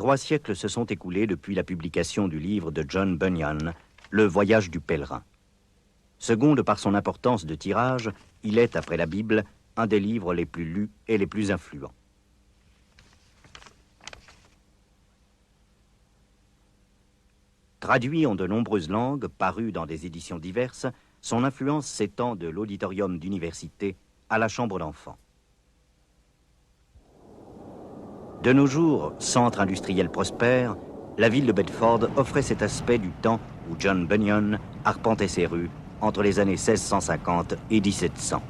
3 siècles se sont écoulés depuis la publication du livre de John Bunyan, Le voyage du pèlerin. Seconde par son importance de tirage, il est, après la Bible, un des livres les plus lus et les plus influents. Traduit en de nombreuses langues, paru dans des éditions diverses, son influence s'étend de l'auditorium d'université à la chambre d'enfants. De nos jours, centre industriel prospère, la ville de Bedford offrait cet aspect du temps où John Bunyan arpentait ses rues entre les années 1650 et 1700.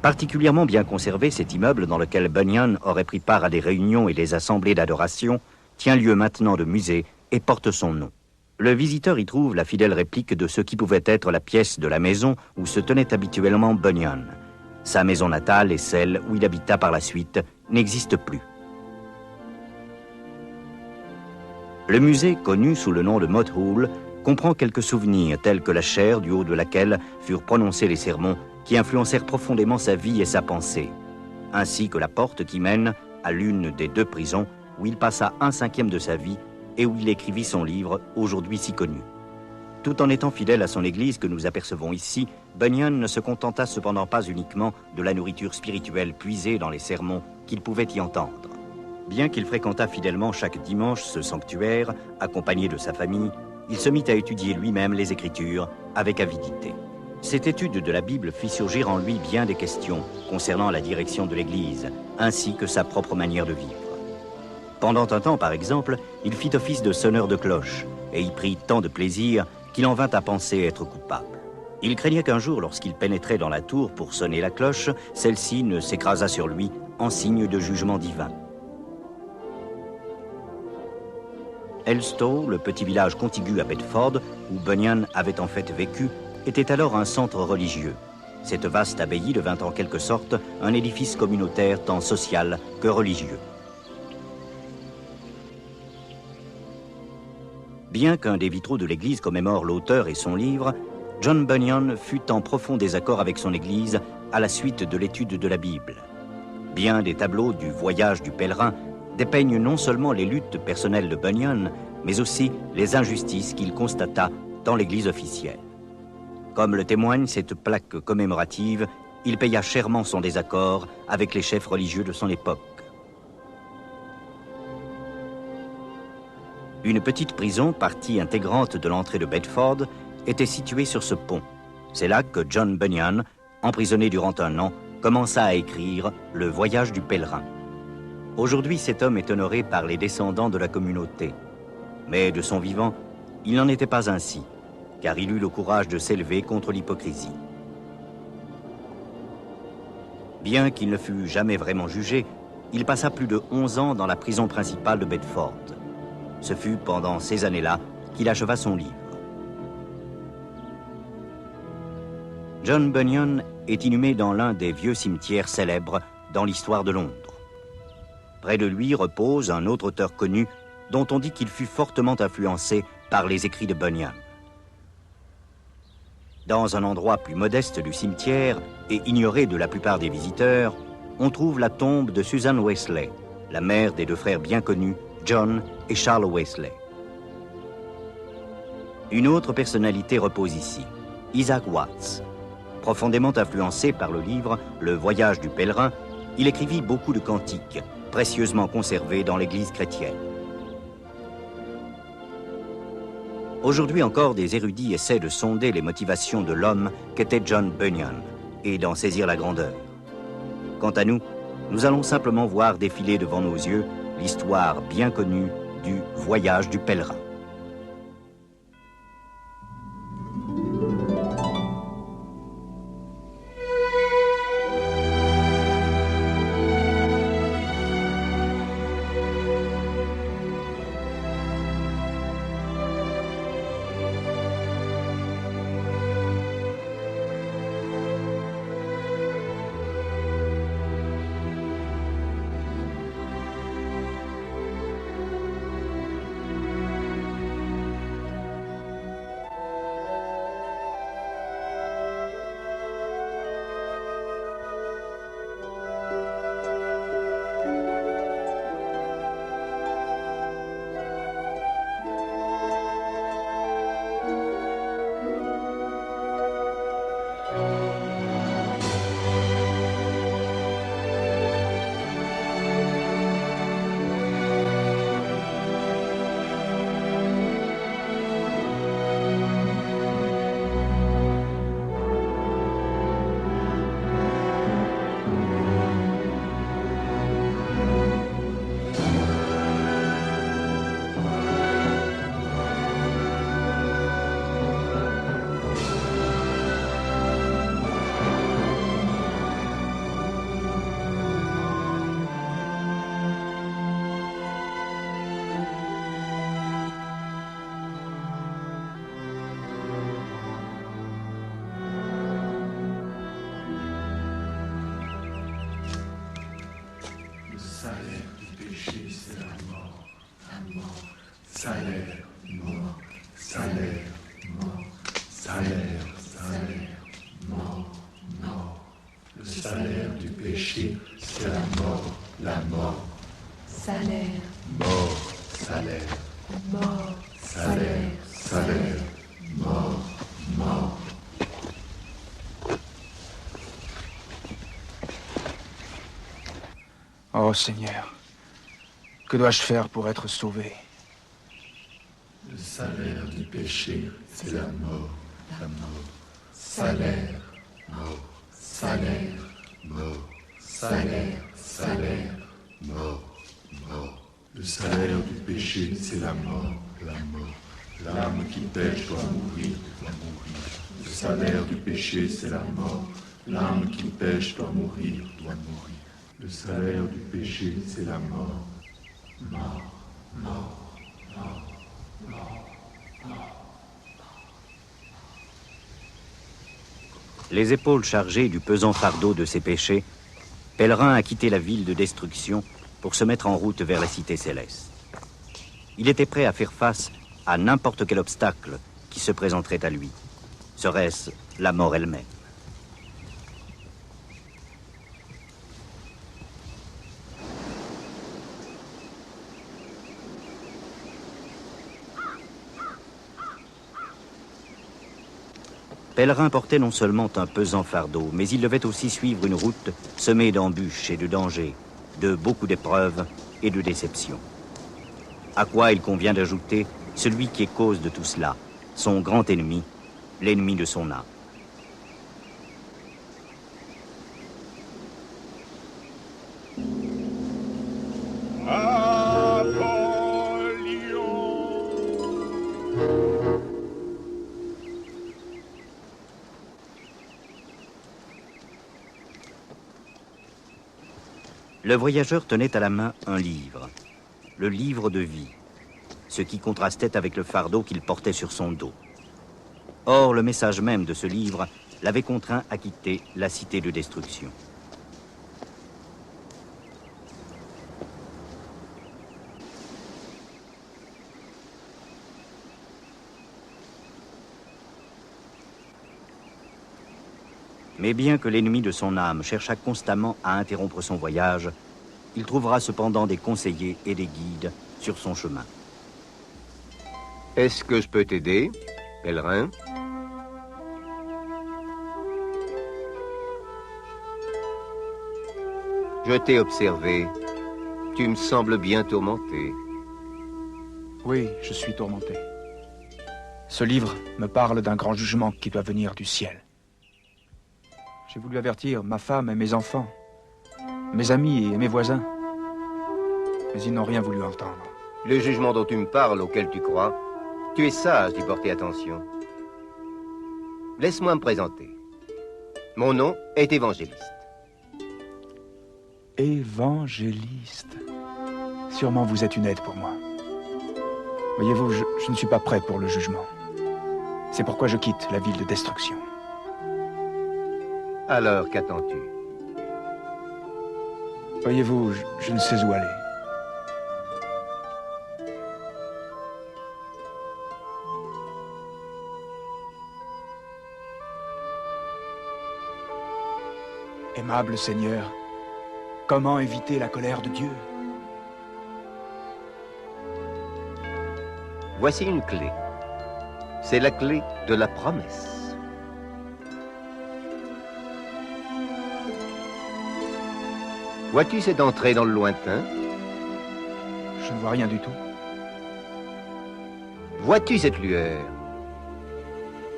Particulièrement bien conservé, cet immeuble dans lequel Bunyan aurait pris part à des réunions et des assemblées d'adoration tient lieu maintenant de musée et porte son nom. Le visiteur y trouve la fidèle réplique de ce qui pouvait être la pièce de la maison où se tenait habituellement Bunyan. Sa maison natale et celle où il habita par la suite n'existent plus. Le musée, connu sous le nom de Motte Hall, comprend quelques souvenirs tels que la chaire du haut de laquelle furent prononcés les sermons qui influencèrent profondément sa vie et sa pensée, ainsi que la porte qui mène à l'une des 2 prisons où il passa 1/5 de sa vie et où il écrivit son livre, aujourd'hui si connu. Tout en étant fidèle à son église que nous apercevons ici, Bunyan ne se contenta cependant pas uniquement de la nourriture spirituelle puisée dans les sermons qu'il pouvait y entendre. Bien qu'il fréquentât fidèlement chaque dimanche ce sanctuaire, accompagné de sa famille, il se mit à étudier lui-même les Écritures avec avidité. Cette étude de la Bible fit surgir en lui bien des questions concernant la direction de l'Église, ainsi que sa propre manière de vivre. Pendant un temps, par exemple, il fit office de sonneur de cloche et y prit tant de plaisir qu'il en vint à penser être coupable. Il craignait qu'un jour, lorsqu'il pénétrait dans la tour pour sonner la cloche, celle-ci ne s'écrasât sur lui en signe de jugement divin. Elstow, le petit village contigu à Bedford, où Bunyan avait en fait vécu, était alors un centre religieux. Cette vaste abbaye devint en quelque sorte un édifice communautaire tant social que religieux. Bien qu'un des vitraux de l'église commémore l'auteur et son livre, John Bunyan fut en profond désaccord avec son église à la suite de l'étude de la Bible. Bien des tableaux du voyage du pèlerin dépeignent non seulement les luttes personnelles de Bunyan, mais aussi les injustices qu'il constata dans l'église officielle. Comme le témoigne cette plaque commémorative, il paya chèrement son désaccord avec les chefs religieux de son époque. Une petite prison, partie intégrante de l'entrée de Bedford, était située sur ce pont. C'est là que John Bunyan, emprisonné durant 1 an, commença à écrire Le voyage du pèlerin. Aujourd'hui, cet homme est honoré par les descendants de la communauté. Mais de son vivant, il n'en était pas ainsi, car il eut le courage de s'élever contre l'hypocrisie. Bien qu'il ne fût jamais vraiment jugé, il passa plus de 11 ans dans la prison principale de Bedford. Ce fut pendant ces années-là qu'il acheva son livre. John Bunyan est inhumé dans l'un des vieux cimetières célèbres dans l'histoire de Londres. Près de lui repose un autre auteur connu dont on dit qu'il fut fortement influencé par les écrits de Bunyan. Dans un endroit plus modeste du cimetière et ignoré de la plupart des visiteurs, on trouve la tombe de Susan Wesley, la mère des 2 frères bien connus, John et Charles Wesley. Une autre personnalité repose ici, Isaac Watts. Profondément influencé par le livre Le voyage du pèlerin, il écrivit beaucoup de cantiques, précieusement conservés dans l'église chrétienne. Aujourd'hui encore, des érudits essaient de sonder les motivations de l'homme qu'était John Bunyan et d'en saisir la grandeur. Quant à nous, nous allons simplement voir défiler devant nos yeux l'histoire bien connue du voyage du pèlerin. salaire, mort, salaire, mort, salaire, salaire, mort, mort. Le salaire du péché, c'est la mort, la mort. Salaire, Mort, salaire, mort, salaire, salaire, mort, mort. Oh Seigneur, que dois-je faire pour être sauvé? Le salaire du péché, c'est la mort, la mort. Salaire, mort, salaire, mort, salaire, salaire, mort, mort. Le salaire du péché, c'est la mort, la mort. L'âme qui pêche doit mourir, doit mourir. Le salaire du péché, c'est la mort. L'âme qui pêche doit mourir, doit mourir. Le salaire du péché, c'est la mort. Mort, mort, mort, mort, mort. Les épaules chargées du pesant fardeau de ses péchés, Pèlerin a quitté la ville de destruction pour se mettre en route vers la cité céleste. Il était prêt à faire face à n'importe quel obstacle qui se présenterait à lui. Serait-ce la mort elle-même? Pèlerin portait non seulement un pesant fardeau, mais il devait aussi suivre une route semée d'embûches et de dangers, de beaucoup d'épreuves et de déceptions. À quoi il convient d'ajouter celui qui est cause de tout cela, son grand ennemi, l'ennemi de son âme. Le voyageur tenait à la main un livre, le livre de vie, ce qui contrastait avec le fardeau qu'il portait sur son dos. Or, le message même de ce livre l'avait contraint à quitter la cité de destruction. Mais bien que l'ennemi de son âme cherchât constamment à interrompre son voyage, il trouvera cependant des conseillers et des guides sur son chemin. Est-ce que je peux t'aider, pèlerin? Je t'ai observé. Tu me sembles bien tourmenté. Oui, je suis tourmenté. Ce livre me parle d'un grand jugement qui doit venir du ciel. J'ai voulu avertir ma femme et mes enfants, mes amis et mes voisins, mais ils n'ont rien voulu entendre. Le jugement dont tu me parles, auquel tu crois, tu es sage d'y porter attention. Laisse-moi me présenter. Mon nom est Évangéliste. Évangéliste. Sûrement vous êtes une aide pour moi. Voyez-vous, je ne suis pas prêt pour le jugement. C'est pourquoi je quitte la ville de destruction. Alors, qu'attends-tu? Voyez-vous, je ne sais où aller. Aimable Seigneur, comment éviter la colère de Dieu? Voici une clé. C'est la clé de la promesse. Vois-tu cette entrée dans le lointain? Je ne vois rien du tout. Vois-tu cette lueur?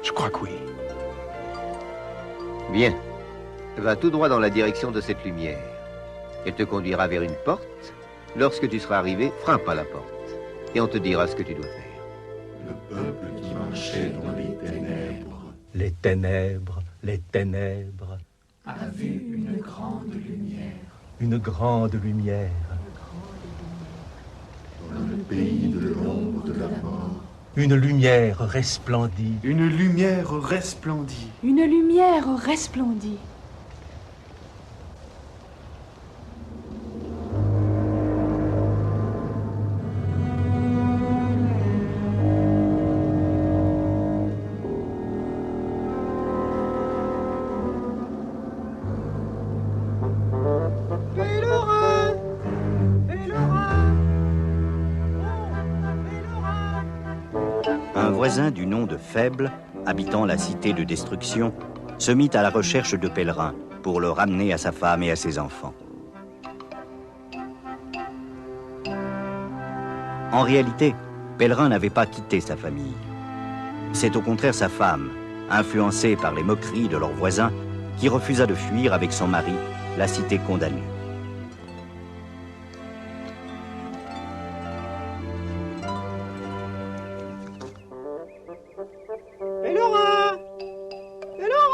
Je crois que oui. Bien. Va tout droit dans la direction de cette lumière. Elle te conduira vers une porte. Lorsque tu seras arrivé, frappe à la porte. Et on te dira ce que tu dois faire. Le peuple qui marchait dans les ténèbres. Les ténèbres, les ténèbres. A vu une grande lumière. Une grande lumière. Dans le pays de l'ombre de la mort. Une lumière resplendit. Une lumière resplendit. Une lumière resplendit. voisin du nom de Faible, habitant la cité de destruction, se mit à la recherche de Pèlerin pour le ramener à sa femme et à ses enfants. En réalité, Pèlerin n'avait pas quitté sa famille. C'est au contraire sa femme, influencée par les moqueries de leurs voisins, qui refusa de fuir avec son mari la cité condamnée. Pèlerin! Pèlerin!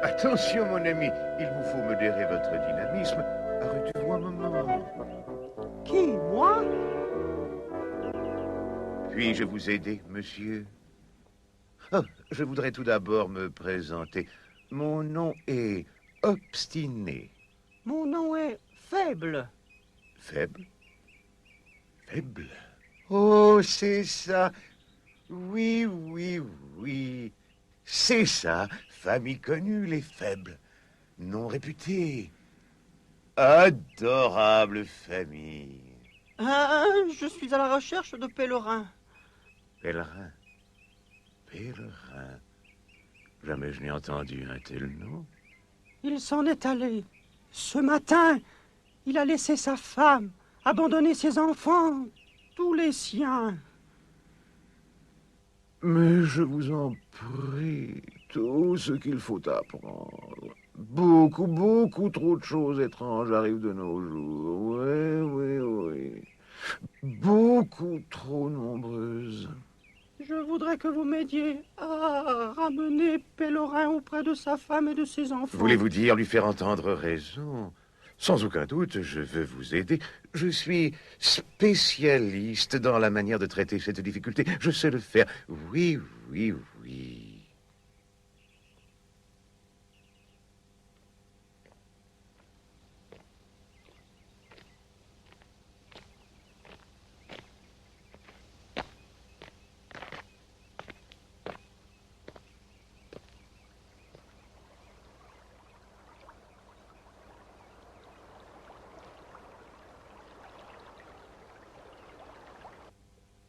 Attention, mon ami, il vous faut modérer votre dynamisme. Arrêtez-vous un moment. Qui, moi? Puis-je vous aider, monsieur? Oh, je voudrais tout d'abord me présenter. Mon nom est Obstiné. Mon nom est Faible. Faible? Faible? Oh, c'est ça. Oui, oui, oui. C'est ça, famille connue, les Faibles. Non réputée. Adorable famille. Je suis à la recherche de Pèlerin. Pèlerin. Pèlerin. Jamais je n'ai entendu un tel nom. Il s'en est allé. Ce matin, il a laissé sa femme, abandonné ses enfants, tous les siens. Mais je vous en prie, tout ce qu'il faut apprendre. Beaucoup, beaucoup trop de choses étranges arrivent de nos jours. Oui, oui, oui. Beaucoup trop nombreuses. Je voudrais que vous m'aidiez à ramener Pèlerin auprès de sa femme et de ses enfants. Voulez-vous dire lui faire entendre raison? Sans aucun doute, je veux vous aider. Je suis spécialiste dans la manière de traiter cette difficulté. Je sais le faire. Oui, oui, oui.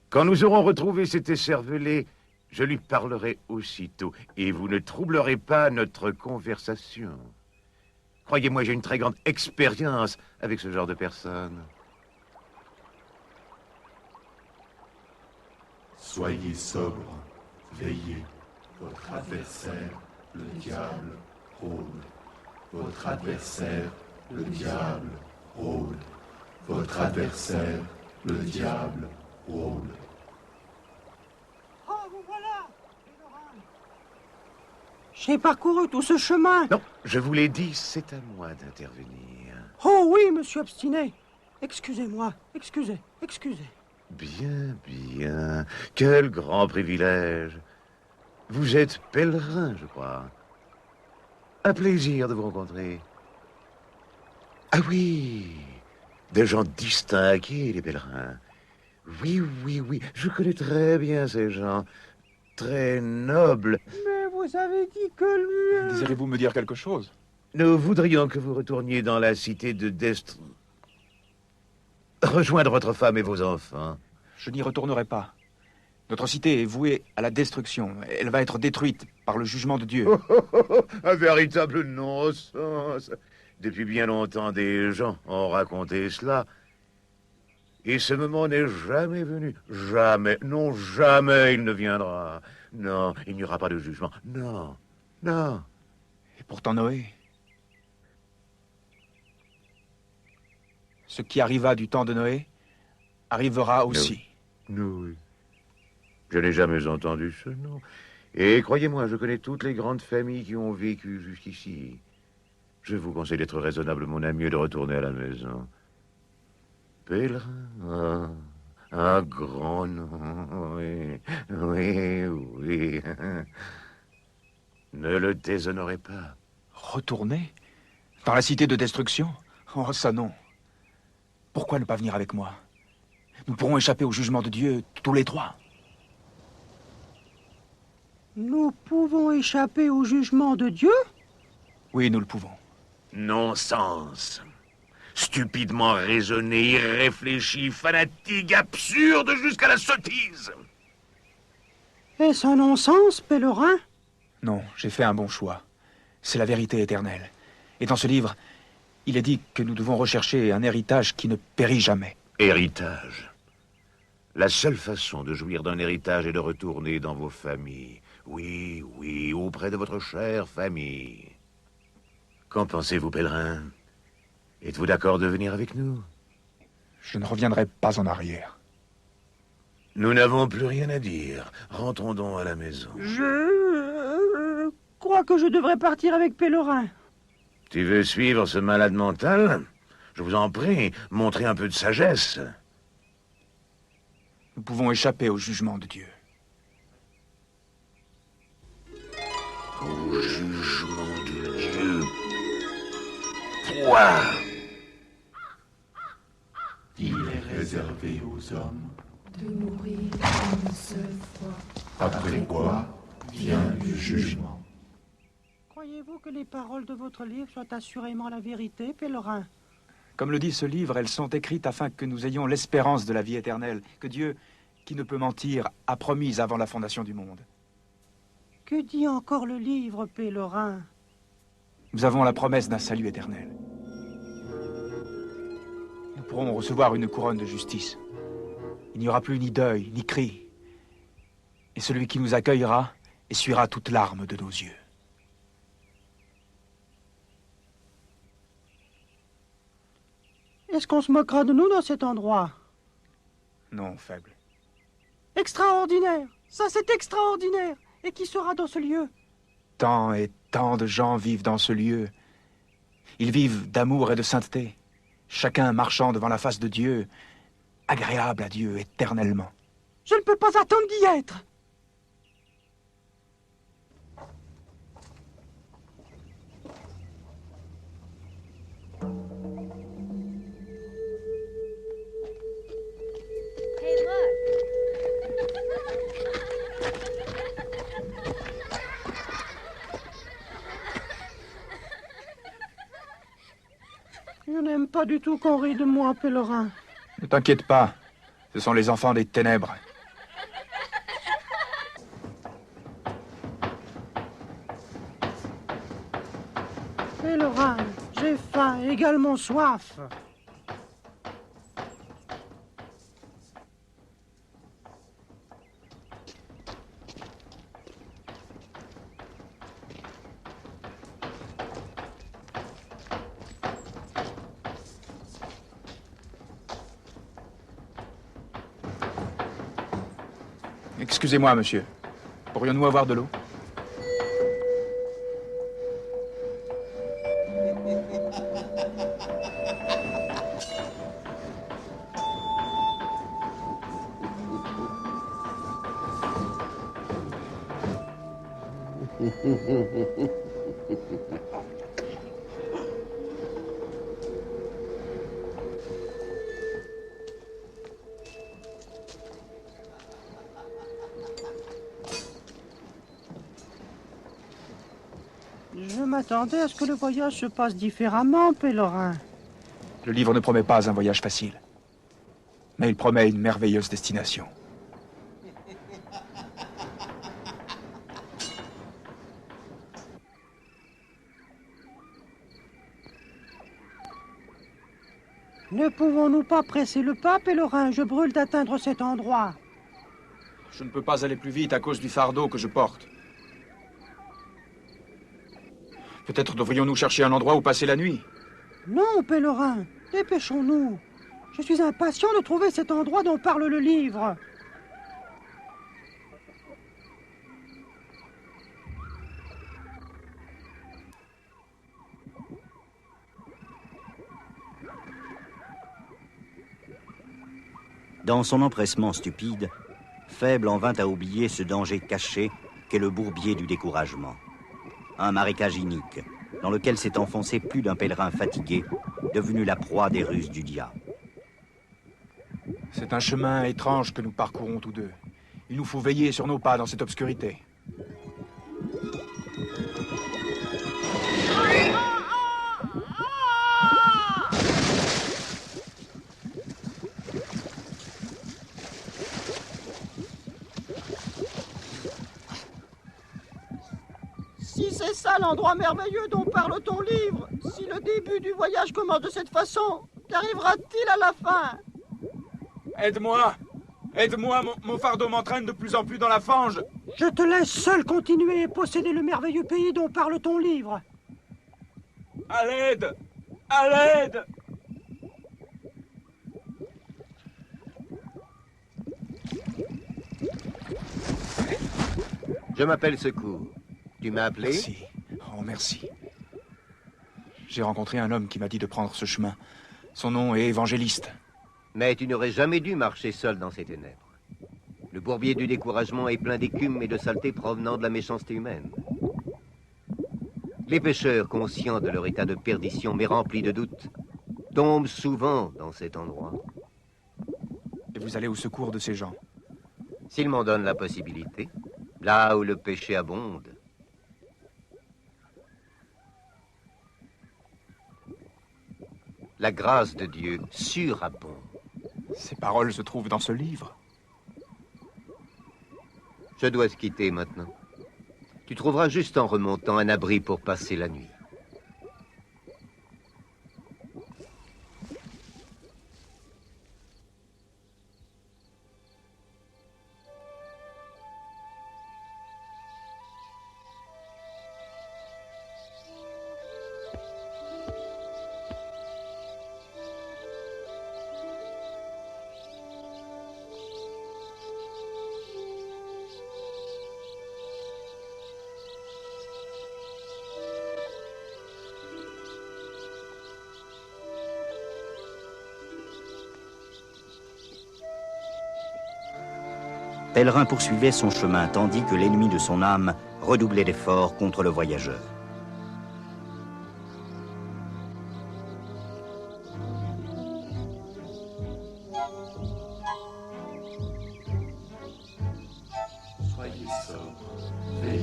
Quand nous aurons retrouvé cet écervelé, je lui parlerai aussitôt, et vous ne troublerez pas notre conversation. Croyez-moi, j'ai une très grande expérience avec ce genre de personnes. Soyez sobre, veillez. Votre adversaire, le diable, rôde. Votre adversaire, le diable, rôde. Votre adversaire, le diable, rôde. Oh, vous voilà, Pèlerin. J'ai parcouru tout ce chemin. Non, je vous l'ai dit, c'est à moi d'intervenir. Oh oui, monsieur Obstiné. Excusez-moi, excusez. Bien, bien. Quel grand privilège. Vous êtes pèlerin, je crois. Un plaisir de vous rencontrer. Ah oui, des gens distingués, les pèlerins. Oui, oui, oui, je connais très bien ces gens. Très nobles. Mais vous avez dit que lui... Désirez-vous me dire quelque chose? Nous voudrions que vous retourniez dans la cité de Destre... Rejoindre votre femme et vos enfants. Je n'y retournerai pas. Notre cité est vouée à la destruction. Elle va être détruite par le jugement de Dieu. Un véritable non-sens. Depuis bien longtemps, des gens ont raconté cela. Et ce moment n'est jamais venu. Jamais. Non, jamais il ne viendra. Non, il n'y aura pas de jugement. Non, non. Et pourtant Noé... Ce qui arriva du temps de Noé arrivera aussi. Noé. Je n'ai jamais entendu ce nom. Et croyez-moi, je connais toutes les grandes familles qui ont vécu jusqu'ici. Je vous conseille d'être raisonnable, mon ami, et de retourner à la maison. Pèlerin. Un grand nom, oui, oui, oui. Ne le déshonorez pas. Retourner? Dans la cité de destruction? Oh, ça non. Pourquoi ne pas venir avec moi? Nous pourrons échapper au jugement de Dieu, tous les trois. Nous pouvons échapper au jugement de Dieu? Oui, nous le pouvons. Non-sens. Stupidement raisonné, irréfléchi, fanatique, absurde jusqu'à la sottise. Est-ce un non-sens, pèlerin? Non, j'ai fait un bon choix. C'est la vérité éternelle. Et dans ce livre, il est dit que nous devons rechercher un héritage qui ne périt jamais. Héritage. La seule façon de jouir d'un héritage est de retourner dans vos familles. Oui, oui, auprès de votre chère famille. Qu'en pensez-vous, pèlerin? Êtes-vous d'accord de venir avec nous? Je ne reviendrai pas en arrière. Nous n'avons plus rien à dire. Rentrons donc à la maison. Je crois que je devrais partir avec pèlerin. Tu veux suivre ce malade mental? Je vous en prie, montrez un peu de sagesse. Nous pouvons échapper au jugement de Dieu. Au jugement de Dieu. Toi! Il est réservé aux hommes, de mourir une seule fois. après quoi vient le jugement. Croyez-vous que les paroles de votre livre soient assurément la vérité, pèlerin? Comme le dit ce livre, elles sont écrites afin que nous ayons l'espérance de la vie éternelle, que Dieu, qui ne peut mentir, a promise avant la fondation du monde. Que dit encore le livre, pèlerin? Nous avons la promesse d'un salut éternel. Nous pourrons recevoir une couronne de justice. Il n'y aura plus ni deuil, ni cri. Et celui qui nous accueillera essuiera toute larme de nos yeux. Est-ce qu'on se moquera de nous dans cet endroit? Non, faible. Extraordinaire! Ça, c'est extraordinaire! Et qui sera dans ce lieu? Tant et tant de gens vivent dans ce lieu. Ils vivent d'amour et de sainteté, chacun marchant devant la face de Dieu, agréable à Dieu éternellement. Je ne peux pas attendre d'y être! Je n'aime pas du tout qu'on rie de moi, pèlerin. Ne t'inquiète pas, ce sont les enfants des ténèbres. Pèlerin, j'ai faim, également soif. Excusez-moi, monsieur. Pourrions-nous avoir de l'eau? Je m'attendais à ce que le voyage se passe différemment, pèlerin. Le livre ne promet pas un voyage facile, mais il promet une merveilleuse destination. Ne pouvons-nous pas presser le pas, pèlerin? Je brûle d'atteindre cet endroit. Je ne peux pas aller plus vite à cause du fardeau que je porte. Peut-être devrions-nous chercher un endroit où passer la nuit. Non, pèlerin, dépêchons-nous. Je suis impatient de trouver cet endroit dont parle le livre. Dans son empressement stupide, Faible en vint à oublier ce danger caché qu'est le bourbier du découragement. Un marécage inique, dans lequel s'est enfoncé plus d'un pèlerin fatigué, devenu la proie des ruses du diable. C'est un chemin étrange que nous parcourons tous deux. Il nous faut veiller sur nos pas dans cette obscurité. Si c'est ça l'endroit merveilleux dont parle ton livre, si le début du voyage commence de cette façon, qu'arrivera-t-il à la fin? Aide-moi! Aide-moi, mon fardeau m'entraîne de plus en plus dans la fange. Je te laisse seul continuer et posséder le merveilleux pays dont parle ton livre. À l'aide! À l'aide! Je m'appelle Secours. Tu m'as appelé? Merci. Oh, merci. J'ai rencontré un homme qui m'a dit de prendre ce chemin. Son nom est Évangéliste. Mais tu n'aurais jamais dû marcher seul dans ces ténèbres. Le bourbier du découragement est plein d'écume et de saleté provenant de la méchanceté humaine. Les pécheurs, conscients de leur état de perdition mais remplis de doutes, tombent souvent dans cet endroit. Et vous allez au secours de ces gens? S'ils m'en donnent la possibilité, là où le péché abonde. La grâce de Dieu surabonde. Ces paroles se trouvent dans ce livre. Je dois te quitter maintenant. Tu trouveras juste en remontant un abri pour passer la nuit. Pèlerin poursuivait son chemin tandis que l'ennemi de son âme redoublait d'efforts contre le voyageur. Soyez sobre, veillez.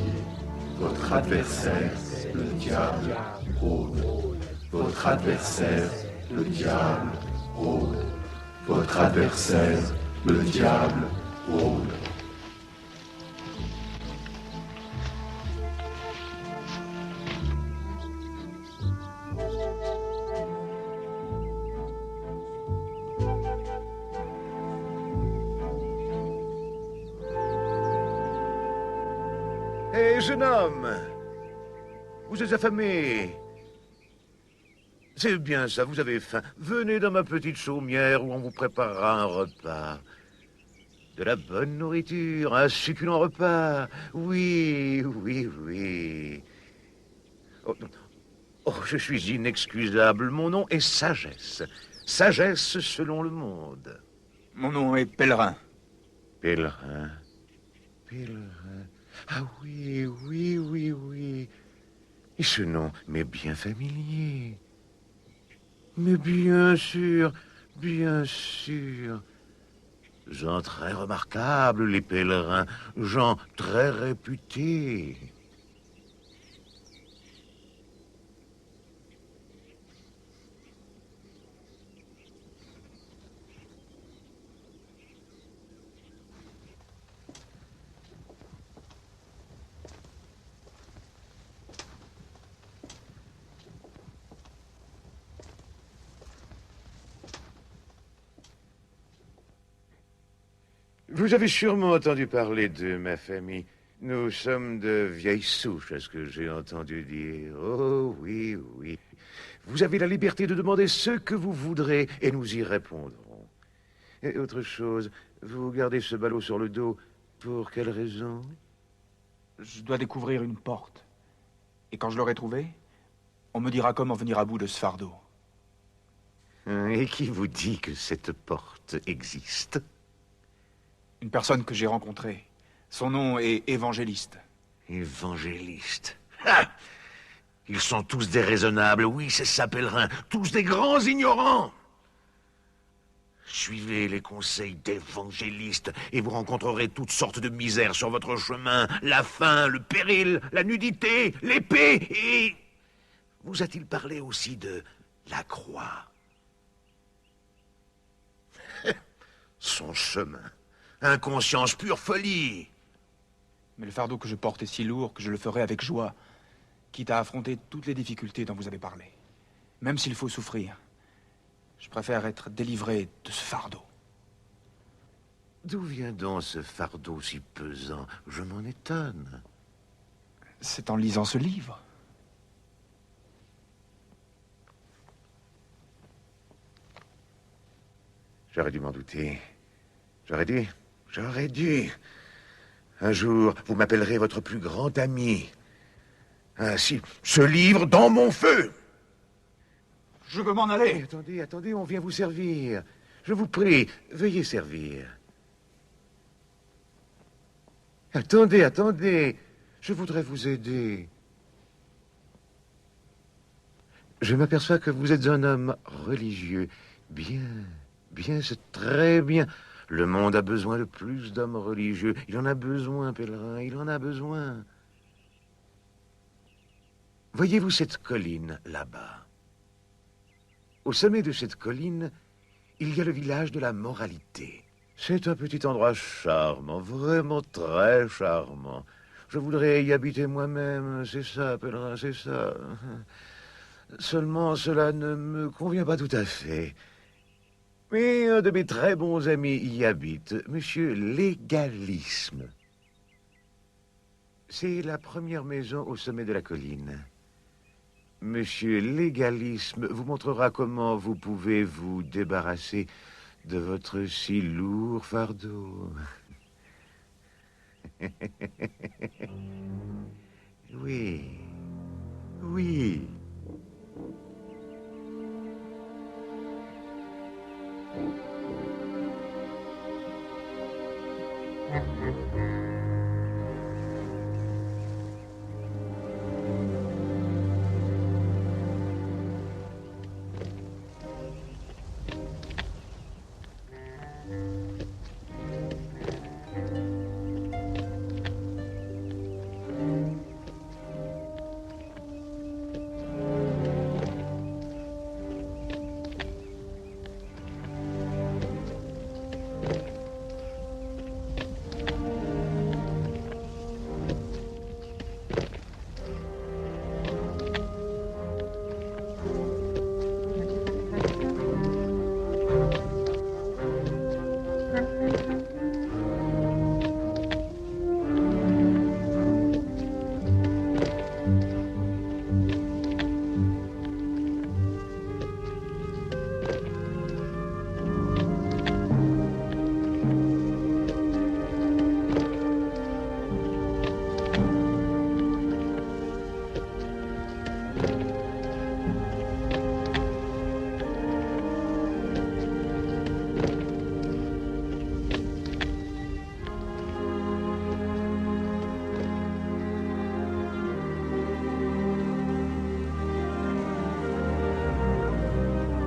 Votre adversaire, le diable, rôde. Votre adversaire, le diable, rôde. Votre adversaire, le diable, rôde. Hé, jeune homme! Vous êtes affamé. C'est bien ça, vous avez faim. Venez dans ma petite chaumière où on vous préparera un repas. De la bonne nourriture, un succulent repas. Oui, oui, oui. Oh, oh, je suis inexcusable. Mon nom est Sagesse. Sagesse selon le monde. Mon nom est Pèlerin. Pèlerin. Pèlerin. Ah oui, oui, oui, oui. Et ce nom m'est bien familier. Mais bien sûr, bien sûr. Gens très remarquables, les pèlerins. Gens très réputés. Vous avez sûrement entendu parler de ma famille. Nous sommes de vieilles souches, à ce que j'ai entendu dire. Oh oui, oui. Vous avez la liberté de demander ce que vous voudrez et nous y répondrons. Et autre chose, vous gardez ce ballot sur le dos. Pour quelle raison? Je dois découvrir une porte. Et quand je l'aurai trouvée, on me dira comment venir à bout de ce fardeau. Et qui vous dit que cette porte existe? Une personne que j'ai rencontrée. Son nom est Évangéliste. Évangéliste. Ah! Ils sont tous déraisonnables, oui, c'est ça, pèlerin. Tous des grands ignorants. Suivez les conseils d'évangélistes et vous rencontrerez toutes sortes de misères sur votre chemin. La faim, le péril, la nudité, l'épée et... Vous a-t-il parlé aussi de la croix? Son chemin. Inconscience, pure folie. Mais le fardeau que je porte est si lourd que je le ferai avec joie, quitte à affronter toutes les difficultés dont vous avez parlé. Même s'il faut souffrir. Je préfère être délivré de ce fardeau. D'où vient donc ce fardeau si pesant? Je m'en étonne. C'est en lisant ce livre. J'aurais dû m'en douter. J'aurais dû. Un jour, vous m'appellerez votre plus grand ami. Ainsi, ce livre dans mon feu. Je veux m'en aller. Attendez, on vient vous servir. Je vous prie, veuillez servir. Attendez. Je voudrais vous aider. Je m'aperçois que vous êtes un homme religieux. Bien, c'est très bien. Le monde a besoin de plus d'hommes religieux. Il en a besoin, pèlerin, il en a besoin. Voyez-vous cette colline là-bas? Au sommet de cette colline, il y a le village de la moralité. C'est un petit endroit charmant, vraiment très charmant. Je voudrais y habiter moi-même, c'est ça, pèlerin, c'est ça. Seulement, cela ne me convient pas tout à fait. Mais un de mes très bons amis y habite, Monsieur Légalisme. C'est la première maison au sommet de la colline. Monsieur Légalisme vous montrera comment vous pouvez vous débarrasser de votre si lourd fardeau. Oui.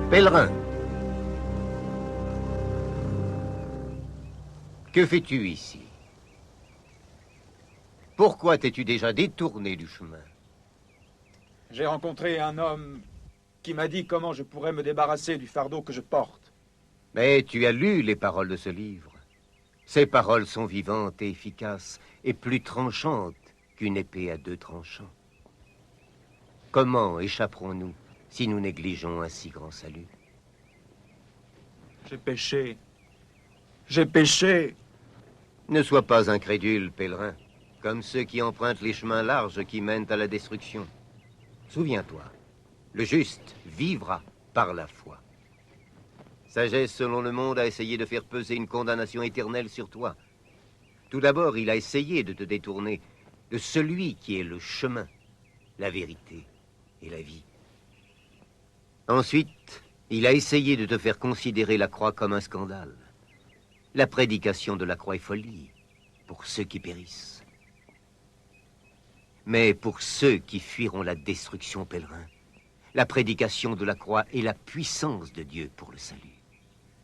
Pèlerin, que fais-tu ici? Pourquoi t'es-tu déjà détourné du chemin? J'ai rencontré un homme qui m'a dit comment je pourrais me débarrasser du fardeau que je porte. Mais tu as lu les paroles de ce livre. Ces paroles sont vivantes et efficaces, et plus tranchantes qu'une épée à 2 tranchants. Comment échapperons-nous si nous négligeons un si grand salut? J'ai péché. Ne sois pas incrédule, pèlerin, comme ceux qui empruntent les chemins larges qui mènent à la destruction. Souviens-toi, le juste vivra par la foi. Sagesse selon le monde a essayé de faire peser une condamnation éternelle sur toi. Tout d'abord, il a essayé de te détourner de celui qui est le chemin, la vérité et la vie. Ensuite, il a essayé de te faire considérer la croix comme un scandale. La prédication de la croix est folie pour ceux qui périssent. Mais pour ceux qui fuiront la destruction, pèlerin, la prédication de la croix est la puissance de Dieu pour le salut.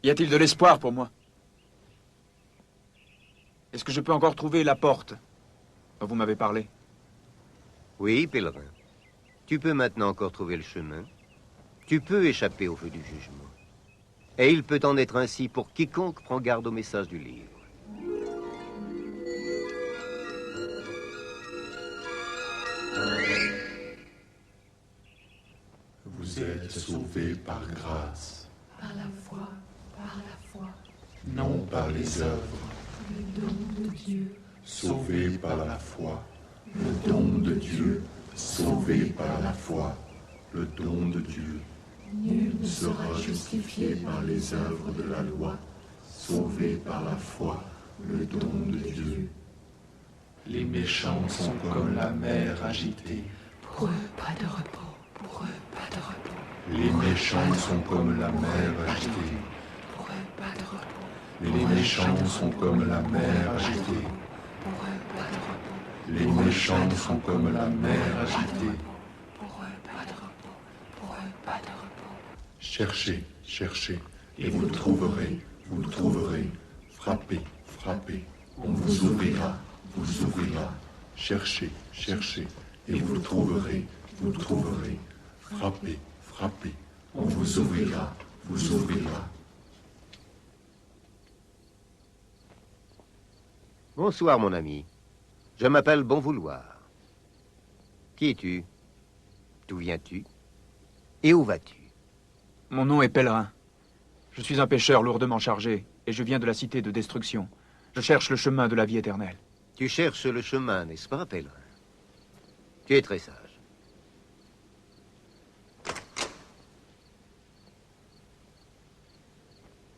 Y a-t-il de l'espoir pour moi? Est-ce que je peux encore trouver la porte dont vous m'avez parlé? Oui, pèlerin. Tu peux maintenant encore trouver le chemin. Tu peux échapper au feu du jugement. Et il peut en être ainsi pour quiconque prend garde au message du livre. Vous êtes sauvés par grâce, Par la foi, par la foi, non par les œuvres. le don de Dieu, Sauvés par la foi, le don de Dieu. Sauvés par la foi, le don de Dieu. nul ne Sera justifié par les œuvres de la loi. Sauvé par la foi, le don de Dieu. Les méchants sont comme la mer agitée. Pour eux, pas de repos. Pour eux, pas de repos. Les méchants sont comme la mer agitée. Pour eux, pas de repos. Les méchants sont comme la mer agitée. Pour eux, pas de repos. Les méchants sont comme la mer agitée. Pour eux, pas de repos. Pour eux, pas de repos. Cherchez, cherchez, et vous trouverez, vous trouverez. Frappez, frappez, on vous ouvrira, vous ouvrira. Cherchez, cherchez, et vous trouverez, vous trouverez. Frappez, frappez, on vous ouvrira, vous ouvrira. Bonsoir, mon ami. Je m'appelle Bonvouloir. Qui es-tu? D'où viens-tu? Et où vas-tu? Mon nom est Pèlerin. Je suis un pêcheur lourdement chargé, et je viens de la cité de destruction. Je cherche le chemin de la vie éternelle. Tu cherches le chemin, n'est-ce pas, pèlerin? Tu es très sage.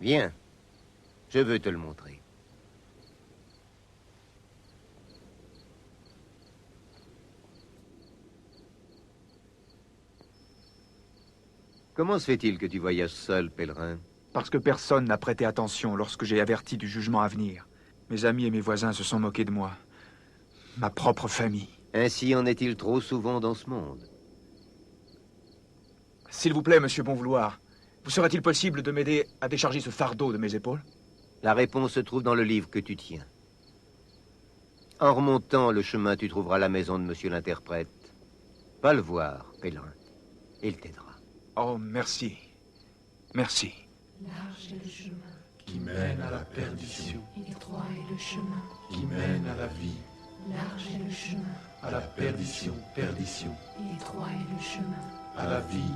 Viens, je veux te le montrer. Comment se fait-il que tu voyages seul, pèlerin? Parce que personne n'a prêté attention lorsque j'ai averti du jugement à venir. Mes amis et mes voisins se sont moqués de moi. Ma propre famille. Ainsi en est-il trop souvent dans ce monde? S'il vous plaît, monsieur Bonvouloir, vous serait-il possible de m'aider à décharger ce fardeau de mes épaules? La réponse se trouve dans le livre que tu tiens. En remontant le chemin, tu trouveras la maison de monsieur l'interprète. Va le voir, pèlerin. Il t'aidera. Oh, merci. Merci. Large est le chemin, Qui mène à la perdition, étroit est le chemin, qui mène à la vie, large est le chemin, à la perdition, perdition, étroit est le chemin, à la vie,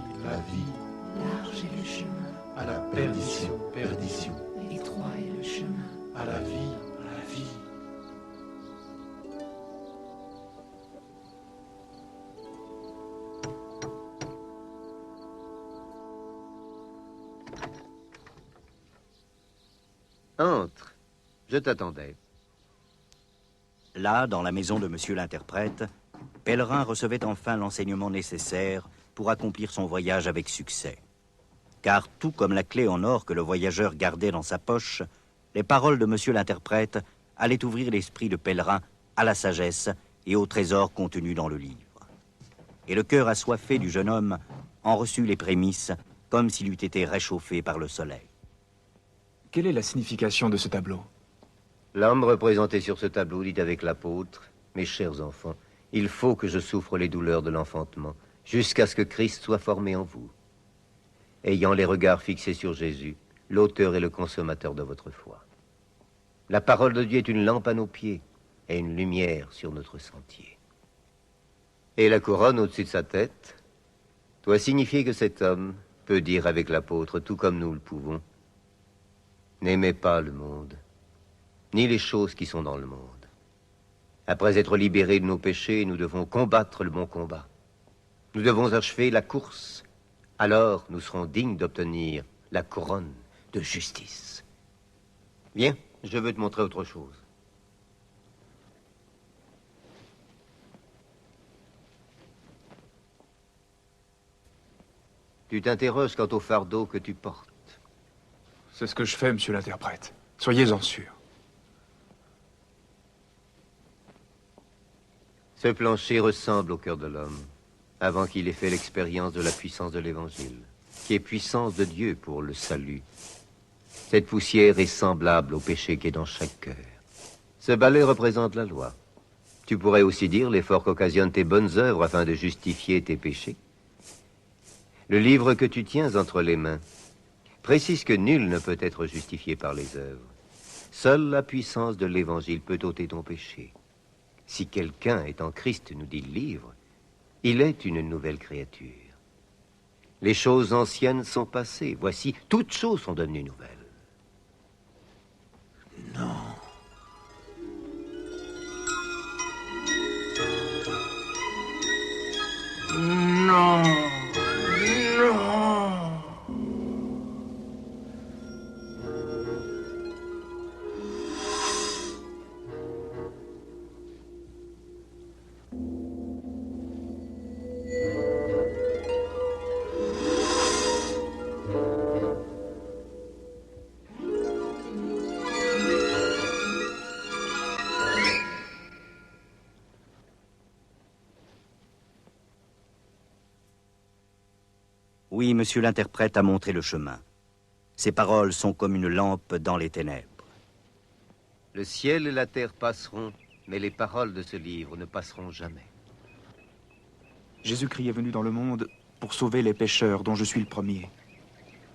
large est le chemin, à la perdition, perdition, étroit est le chemin. à la vie, la vie. Entre. Je t'attendais. Là, dans la maison de monsieur l'interprète, Pèlerin recevait enfin l'enseignement nécessaire pour accomplir son voyage avec succès. Car tout comme la clé en or que le voyageur gardait dans sa poche, les paroles de monsieur l'interprète allaient ouvrir l'esprit de Pèlerin à la sagesse et au trésor contenu dans le livre. Et le cœur assoiffé du jeune homme en reçut les prémices comme s'il eût été réchauffé par le soleil. Quelle est la signification de ce tableau? L'homme représenté sur ce tableau dit avec l'apôtre, « Mes chers enfants, il faut que je souffre les douleurs de l'enfantement, jusqu'à ce que Christ soit formé en vous. Ayant les regards fixés sur Jésus, l'auteur et le consommateur de votre foi. La parole de Dieu est une lampe à nos pieds et une lumière sur notre sentier. Et la couronne au-dessus de sa tête doit signifier que cet homme peut dire avec l'apôtre, tout comme nous le pouvons, « N'aimez pas le monde, ni les choses qui sont dans le monde. Après être libérés de nos péchés, nous devons combattre le bon combat. Nous devons achever la course. Alors, nous serons dignes d'obtenir la couronne de justice. » Viens, je veux te montrer autre chose. Tu t'interroges quant au fardeau que tu portes. C'est ce que je fais, monsieur l'interprète. Soyez-en sûr. Ce plancher ressemble au cœur de l'homme, avant qu'il ait fait l'expérience de la puissance de l'Évangile, qui est puissance de Dieu pour le salut. Cette poussière est semblable au péché qui est dans chaque cœur. Ce balai représente la loi. Tu pourrais aussi dire l'effort qu'occasionnent tes bonnes œuvres afin de justifier tes péchés. Le livre que tu tiens entre les mains précise que nul ne peut être justifié par les œuvres. Seule la puissance de l'Évangile peut ôter ton péché. Si quelqu'un est en Christ, nous dit le livre, il est une nouvelle créature. Les choses anciennes sont passées. Voici, toutes choses sont devenues nouvelles. Non. Non. Non. Oui, monsieur l'interprète a montré le chemin. Ses paroles sont comme une lampe dans les ténèbres. Le ciel et la terre passeront, mais les paroles de ce livre ne passeront jamais. Jésus-Christ est venu dans le monde pour sauver les pécheurs, dont je suis le premier.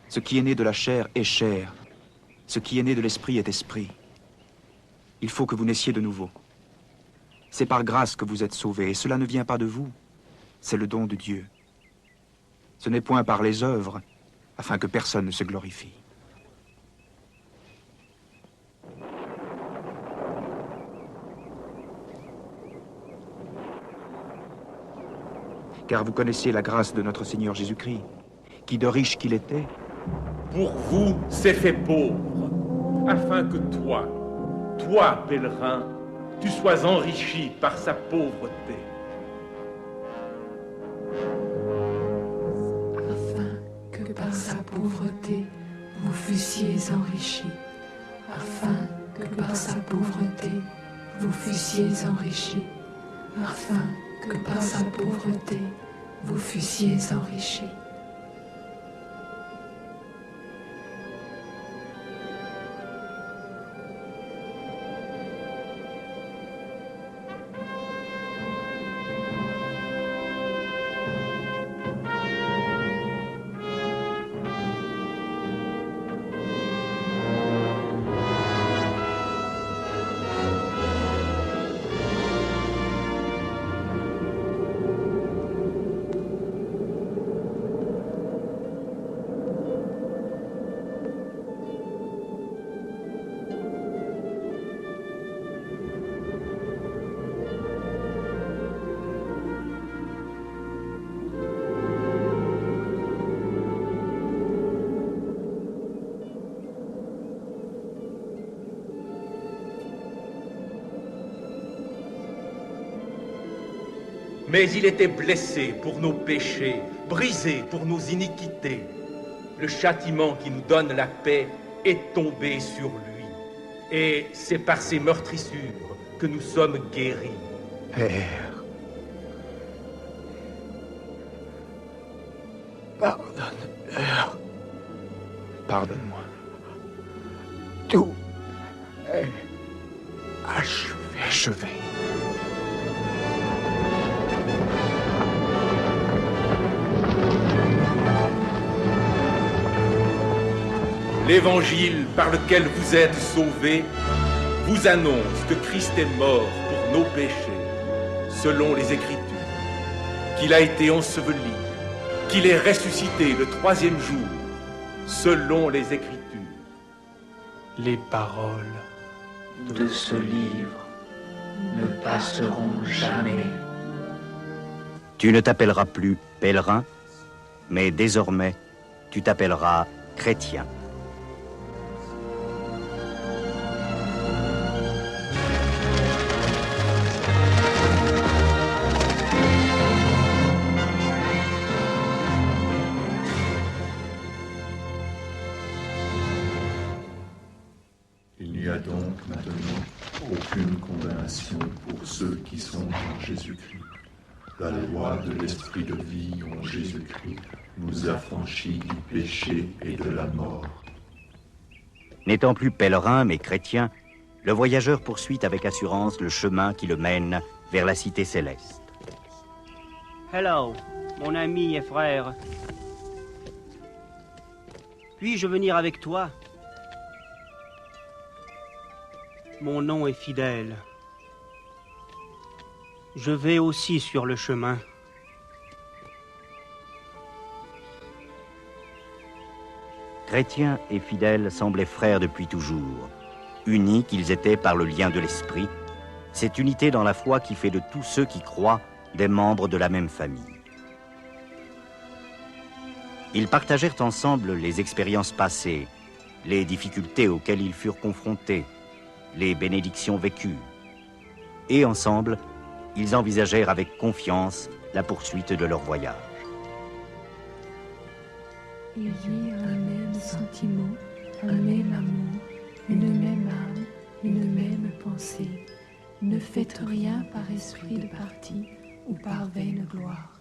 Ce qui est né de la chair est chair. Ce qui est né de l'esprit est esprit. Il faut que vous naissiez de nouveau. C'est par grâce que vous êtes sauvés, et cela ne vient pas de vous. C'est le don de Dieu. Ce n'est point par les œuvres, afin que personne ne se glorifie. Car vous connaissez la grâce de notre Seigneur Jésus-Christ, qui de riche qu'il était, pour vous s'est fait pauvre, afin que toi, pèlerin, tu sois enrichi par sa pauvreté. Par sa pauvreté, vous fussiez enrichis, afin que par sa pauvreté, vous fussiez enrichis, afin que par sa pauvreté, vous fussiez enrichis. Mais il était blessé pour nos péchés, brisé pour nos iniquités. Le châtiment qui nous donne la paix est tombé sur lui. Et c'est par ses meurtrissures que nous sommes guéris. Père, Pardonne-leur. pardonne-moi. Tout est achevé. Achevé. L'évangile par lequel vous êtes sauvés vous annonce que Christ est mort pour nos péchés, selon les Écritures, qu'il a été enseveli, qu'il est ressuscité le 3e jour, selon les Écritures. Les paroles De ce livre ne passeront jamais. Tu ne t'appelleras plus pèlerin, mais désormais, tu t'appelleras chrétien. aucune condamnation pour ceux qui sont en Jésus-Christ. La loi de l'esprit de vie en Jésus-Christ nous affranchit du péché et de la mort. N'étant plus pèlerin mais chrétien, le voyageur poursuit avec assurance le chemin qui le mène vers la cité céleste. Hello, mon ami et frère. Puis-je venir avec toi? Mon nom est fidèle. Je vais aussi sur le chemin. Chrétiens et fidèles semblaient frères depuis toujours. Unis qu'ils étaient par le lien de l'esprit, cette unité dans la foi qui fait de tous ceux qui croient des membres de la même famille. Ils partagèrent ensemble les expériences passées, les difficultés auxquelles ils furent confrontés, les bénédictions vécues. Et ensemble, ils envisagèrent avec confiance la poursuite de leur voyage. Ayez un même sentiment, un même amour, une même âme, une même pensée. Ne faites rien par esprit de parti ou par vaine gloire,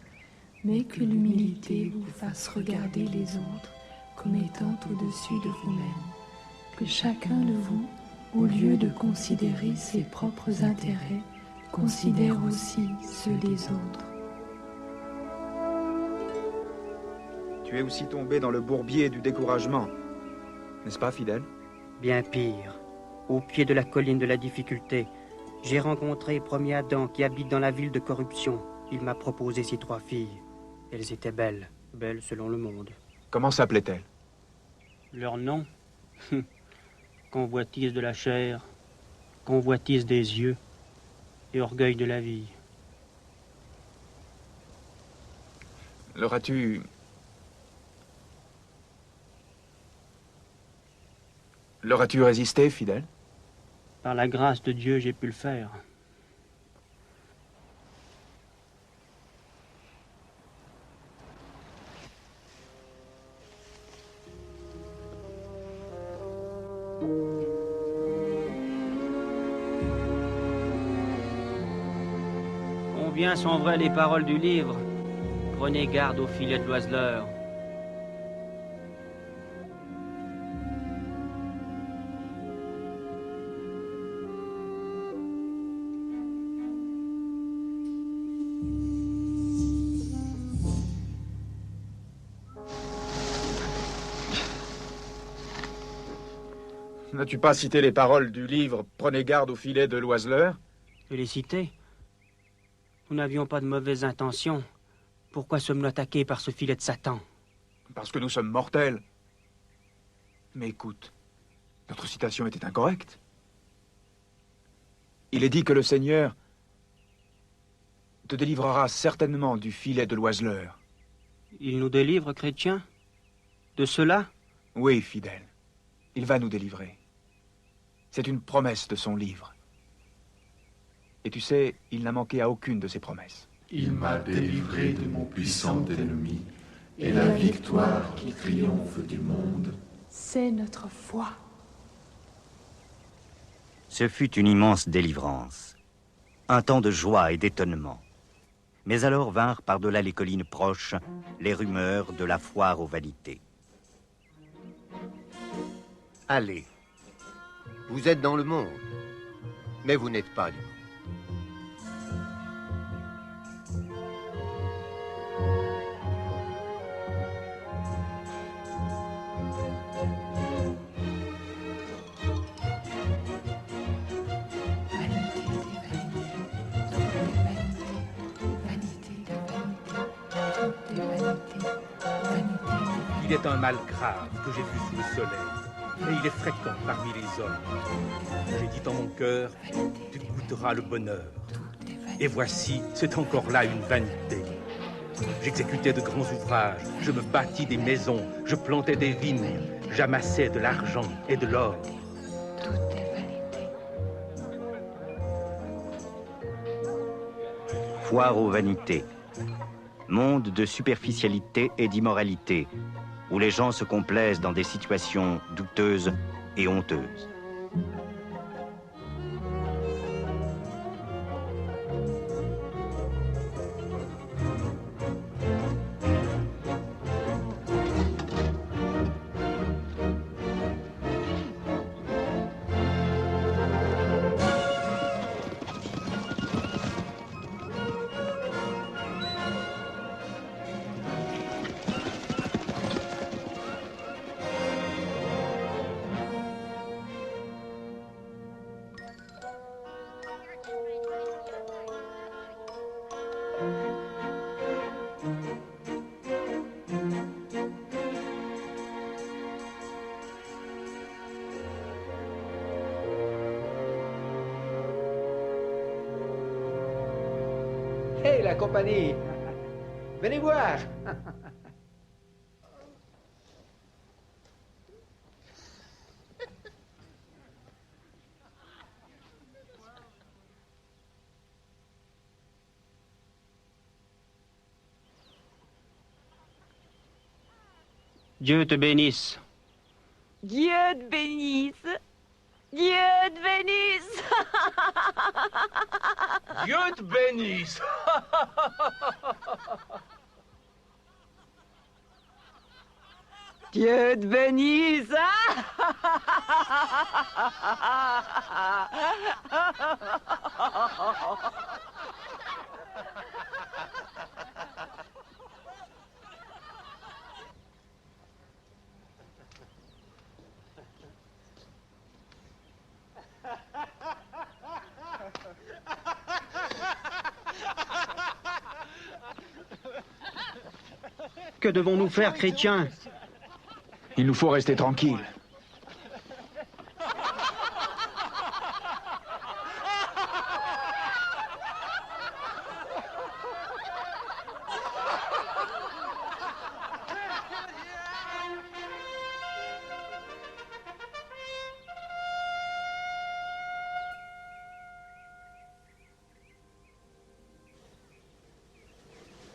mais que l'humilité vous fasse regarder les autres comme étant au-dessus de vous-même. Que chacun de vous, au lieu de considérer ses propres intérêts, considère aussi ceux des autres. Tu es aussi tombé dans le bourbier du découragement, n'est-ce pas, fidèle? Bien pire. Au pied de la colline de la difficulté, j'ai rencontré premier Adam qui habite dans la ville de corruption. Il m'a proposé ses 3 filles. Elles étaient belles, belles selon le monde. Comment s'appelaient-elles? Leur nom? Convoitise de la chair, convoitise des yeux et orgueil de la vie. Leur as-tu... Leur as-tu résisté, fidèle? Par la grâce de Dieu, j'ai pu le faire. Combien sont vraies les paroles du livre? Prenez garde au filet de l'oiseleur. N'as-tu pas cité les paroles du livre « Prenez garde au filet de l'oiseleur » ? Je l'ai cité. Nous n'avions pas de mauvaises intentions. Pourquoi sommes-nous attaqués par ce filet de Satan? Parce que nous sommes mortels. Mais écoute, notre citation était incorrecte. Il est dit que le Seigneur te délivrera certainement du filet de l'oiseleur. Il nous délivre, chrétiens? De cela? Oui, fidèle. Il va nous délivrer. C'est une promesse de son livre. Et tu sais, il n'a manqué à aucune de ses promesses. Il m'a délivré de mon puissant ennemi, et la victoire qui triomphe du monde, c'est notre foi. Ce fut une immense délivrance, un temps de joie et d'étonnement. Mais alors vinrent par-delà les collines proches les rumeurs de la foire aux vanités. Allez, vous êtes dans le monde, mais vous n'êtes pas du monde. Il est un mal grave que j'ai vu sous le soleil, et il est fréquent parmi les hommes. J'ai dit en mon cœur, tu goûteras le bonheur. Et voici, c'est encore là une vanité. J'exécutais de grands ouvrages, je me bâtis des maisons, je plantais des vignes, j'amassais de l'argent et de l'or. Foire aux vanités. Monde de superficialité et d'immoralité, où les gens se complaisent dans des situations douteuses et honteuses. Hé, la compagnie! Venez voir! Dieu te bénisse. Dieu te bénisse. Dieu te bénisse. Dieu te bénisse. Dieu te bénisse. Que devons-nous faire, chrétiens? Il nous faut rester tranquilles.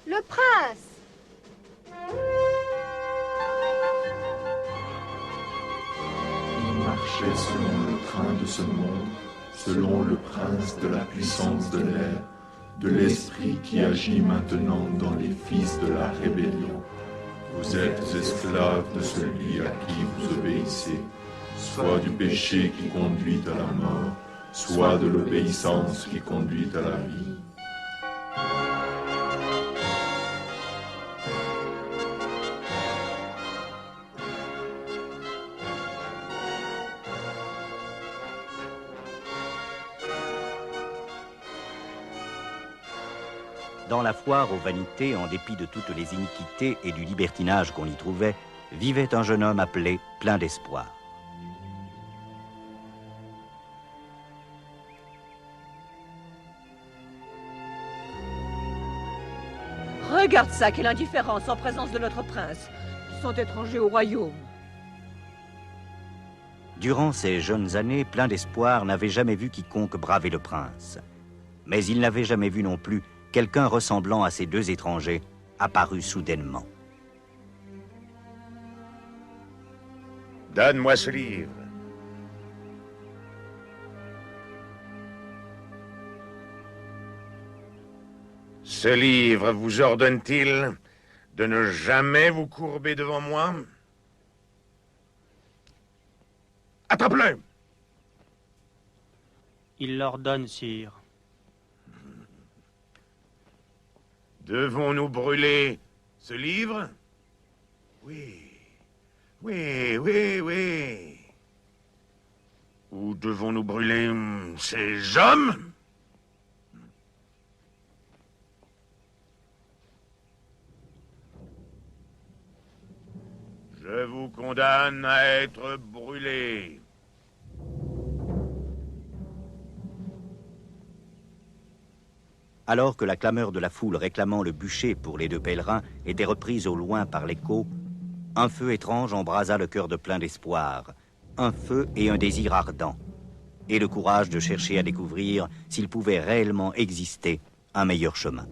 Le prince! Il marchait selon le train de ce monde, selon le prince de la puissance de l'air, de l'esprit qui agit maintenant dans les fils de la rébellion. Vous êtes esclaves de celui à qui vous obéissez, soit du péché qui conduit à la mort, soit de l'obéissance qui conduit à la vie. Dans la foire aux vanités, en dépit de toutes les iniquités et du libertinage qu'on y trouvait, vivait un jeune homme appelé plein d'espoir. Regarde ça, quelle indifférence en présence de notre prince. Ils sont étrangers au royaume. Durant ces jeunes années, plein d'espoir n'avait jamais vu quiconque braver le prince. Mais il n'avait jamais vu non plus quelqu'un ressemblant à ces deux étrangers apparu soudainement. Donne-moi ce livre. Ce livre vous ordonne-t-il de ne jamais vous courber devant moi? Attrape-le! Il l'ordonne, sire. Devons-nous brûler ce livre? Oui. Oui, oui, oui. Ou devons-nous brûler ces hommes? Je vous condamne à être brûlés. Alors que la clameur de la foule réclamant le bûcher pour les deux pèlerins était reprise au loin par l'écho, un feu étrange embrasa le cœur de plein d'espoir, un feu et un désir ardent, et le courage de chercher à découvrir s'il pouvait réellement exister un meilleur chemin.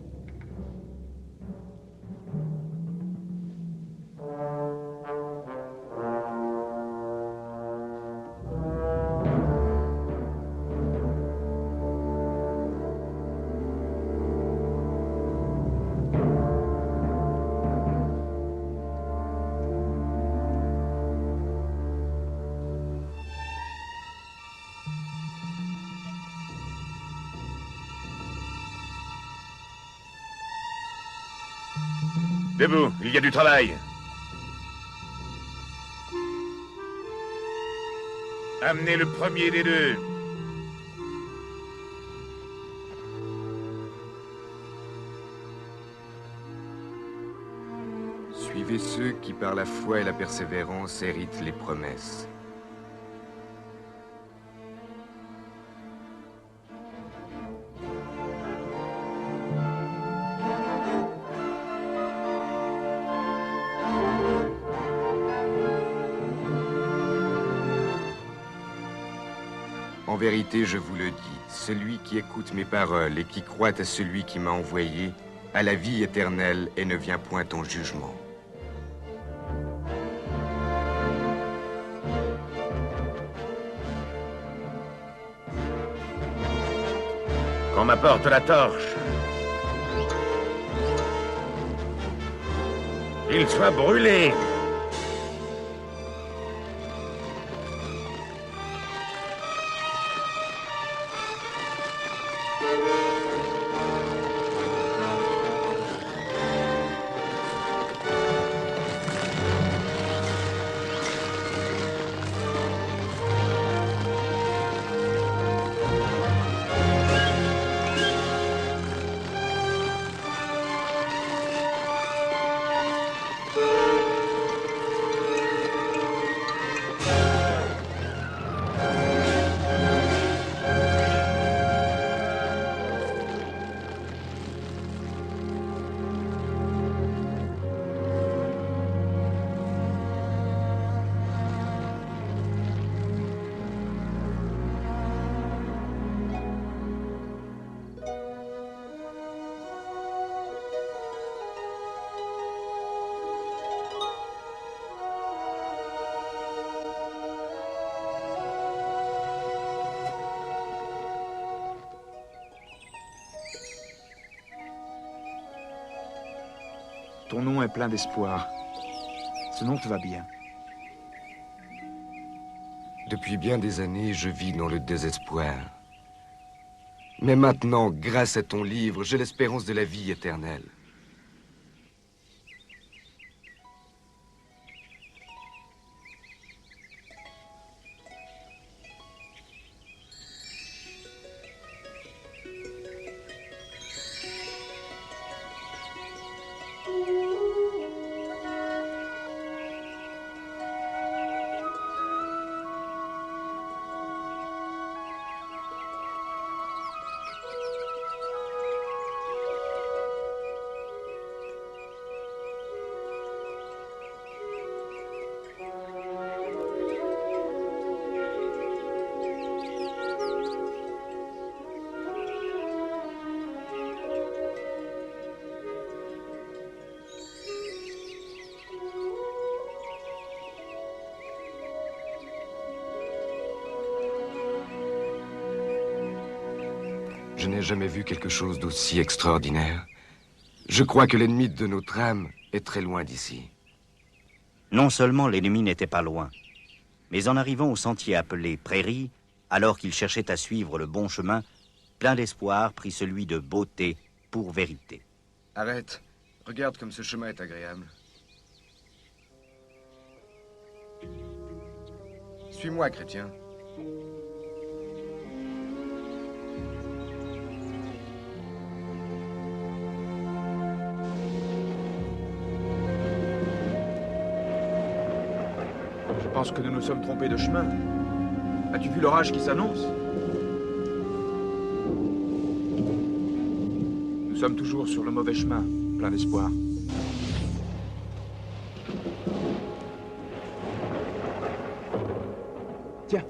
Debout, il y a du travail. Amenez le premier des deux. Suivez ceux qui, par la foi et la persévérance, héritent les promesses. En vérité, je vous le dis, celui qui écoute mes paroles et qui croit à celui qui m'a envoyé a la vie éternelle et ne vient point en jugement. Qu'on m'apporte la torche. Il soit brûlé. Ton nom est plein d'espoir. Ce nom te va bien. Depuis bien des années, je vis dans le désespoir. Mais maintenant, grâce à ton livre, j'ai l'espérance de la vie éternelle. Je n'ai jamais vu quelque chose d'aussi extraordinaire. Je crois que l'ennemi de notre âme est très loin d'ici. Non seulement l'ennemi n'était pas loin, mais en arrivant au sentier appelé Prairie, alors qu'il cherchait à suivre le bon chemin, plein d'espoir prit celui de beauté pour vérité. Arrête. Regarde comme ce chemin est agréable. Suis-moi, chrétien. Je pense que nous nous sommes trompés de chemin. As-tu vu l'orage qui s'annonce? Nous sommes toujours sur le mauvais chemin, plein d'espoir. Tiens,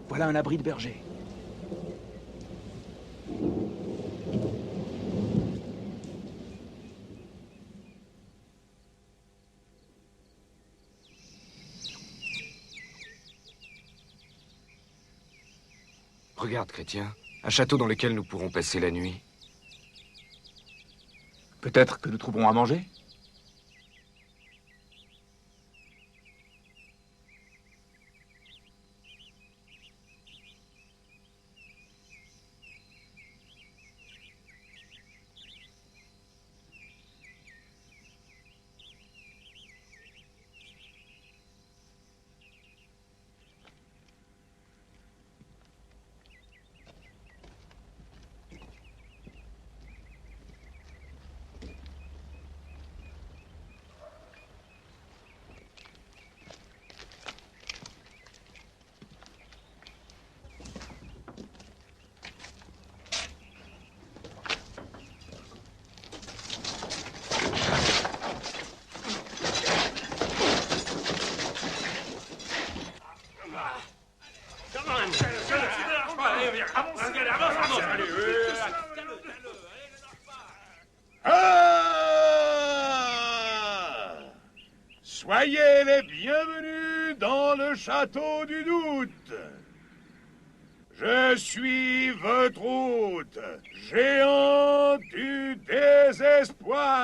voilà un abri de berger. Regarde, chrétien, un château dans lequel nous pourrons passer la nuit. Peut-être que nous trouverons à manger? Ah! Soyez les bienvenus dans le château du doute. Je suis votre hôte, géant du désespoir.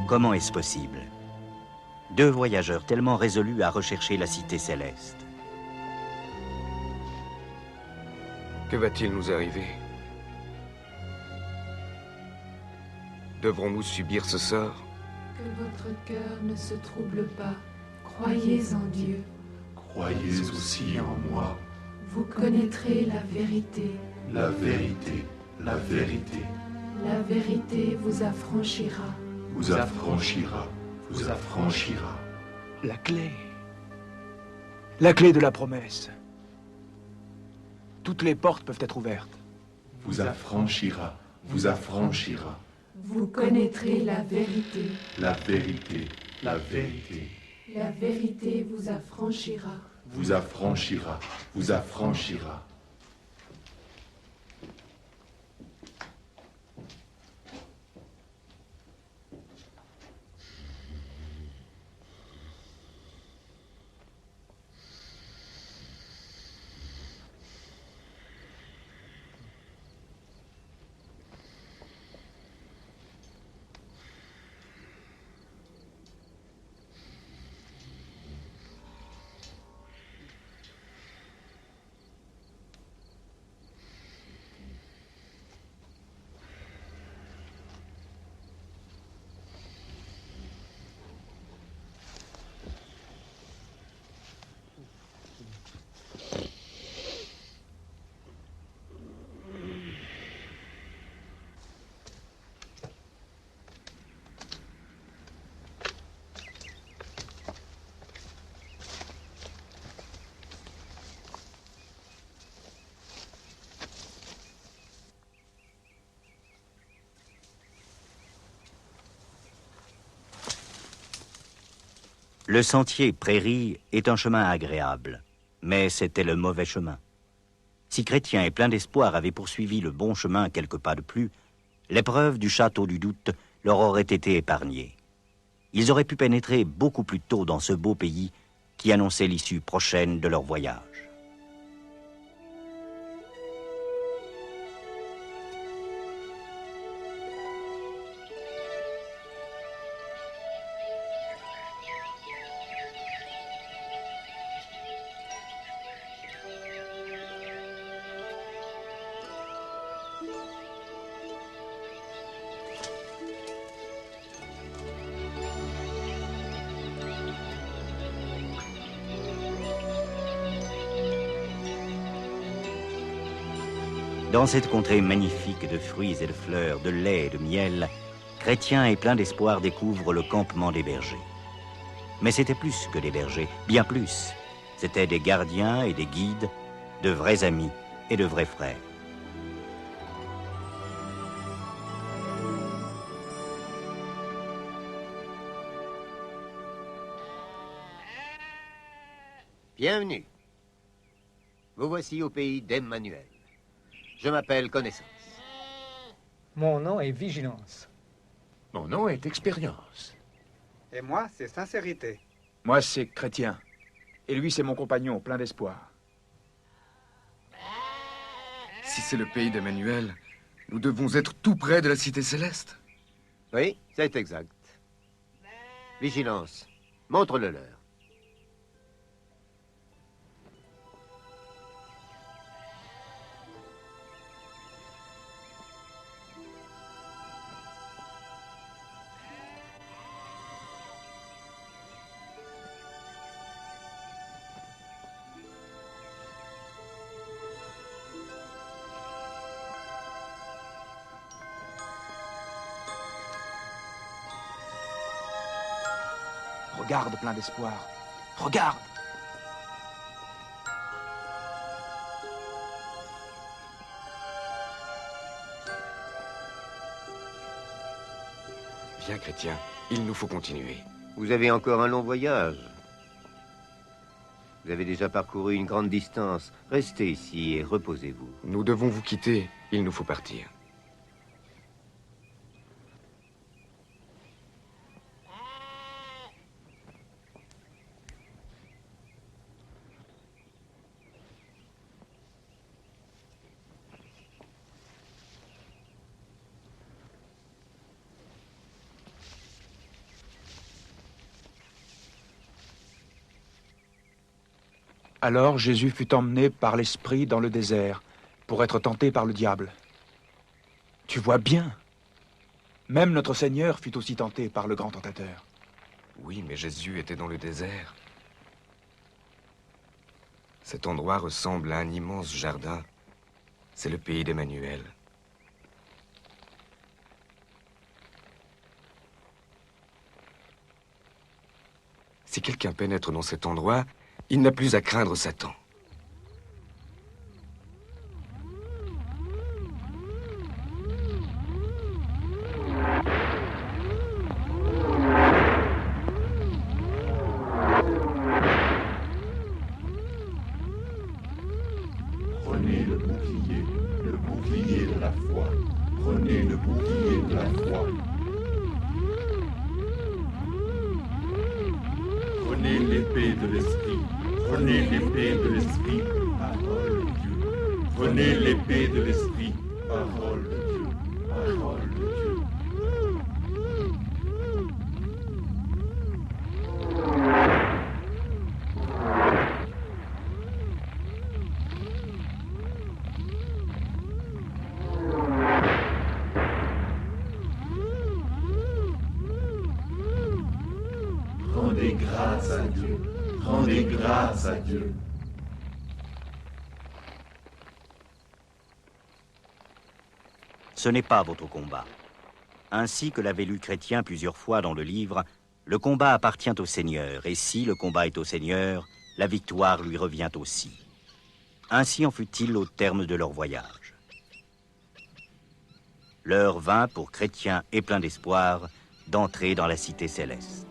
Comment est-ce possible? Deux voyageurs tellement résolus à rechercher la cité céleste. Que va-t-il nous arriver? Devrons-nous subir ce sort? Que votre cœur ne se trouble pas. Croyez en Dieu. Croyez aussi en moi. Vous connaîtrez la vérité. La vérité, la vérité. La vérité vous affranchira. Vous affranchira, vous affranchira. La clé. La clé de la promesse. Toutes les portes peuvent être ouvertes. Vous affranchira, vous affranchira. Vous connaîtrez la vérité. La vérité, la vérité. La vérité vous affranchira. Vous affranchira, vous affranchira. Le sentier prairie est un chemin agréable, mais c'était le mauvais chemin. Si Chrétien et plein d'espoir avaient poursuivi le bon chemin quelques pas de plus, l'épreuve du château du doute leur aurait été épargnée. Ils auraient pu pénétrer beaucoup plus tôt dans ce beau pays qui annonçait l'issue prochaine de leur voyage. Dans cette contrée magnifique de fruits et de fleurs, de lait et de miel, Chrétien et plein d'espoir découvrent le campement des bergers. Mais c'était plus que des bergers, bien plus. C'étaient des gardiens et des guides, de vrais amis et de vrais frères. Bienvenue. Vous voici au pays d'Emmanuel. Je m'appelle Connaissance. Mon nom est Vigilance. Mon nom est Expérience. Et moi, c'est Sincérité. Moi, c'est Chrétien. Et lui, c'est mon compagnon, plein d'espoir. Si c'est le pays d'Emmanuel, nous devons être tout près de la cité céleste. Oui, c'est exact. Vigilance, montre-le leur. Regarde, plein d'espoir. Regarde! Viens, Chrétien, il nous faut continuer. Vous avez encore un long voyage. Vous avez déjà parcouru une grande distance. Restez ici et reposez-vous. Nous devons vous quitter, il nous faut partir. Alors Jésus fut emmené par l'Esprit dans le désert pour être tenté par le diable. Tu vois bien, même notre Seigneur fut aussi tenté par le grand tentateur. Oui, mais Jésus était dans le désert. Cet endroit ressemble à un immense jardin. C'est le pays d'Emmanuel. Si quelqu'un pénètre dans cet endroit, il n'a plus à craindre Satan. Prenez le bouclier de la foi. Prenez le bouclier de la foi. Prenez l'épée de l'esprit. Prenez l'épée de l'esprit, parole de Dieu. Prenez l'épée de l'esprit, parole de Dieu. Parole de Dieu. Rendez grâce à Dieu. Rendez grâce à Dieu. Ce n'est pas votre combat. Ainsi que l'avait lu Chrétien plusieurs fois dans le livre, le combat appartient au Seigneur, et si le combat est au Seigneur, la victoire lui revient aussi. Ainsi en fut-il au terme de leur voyage. L'heure vint pour Chrétien et plein d'espoir d'entrer dans la cité céleste.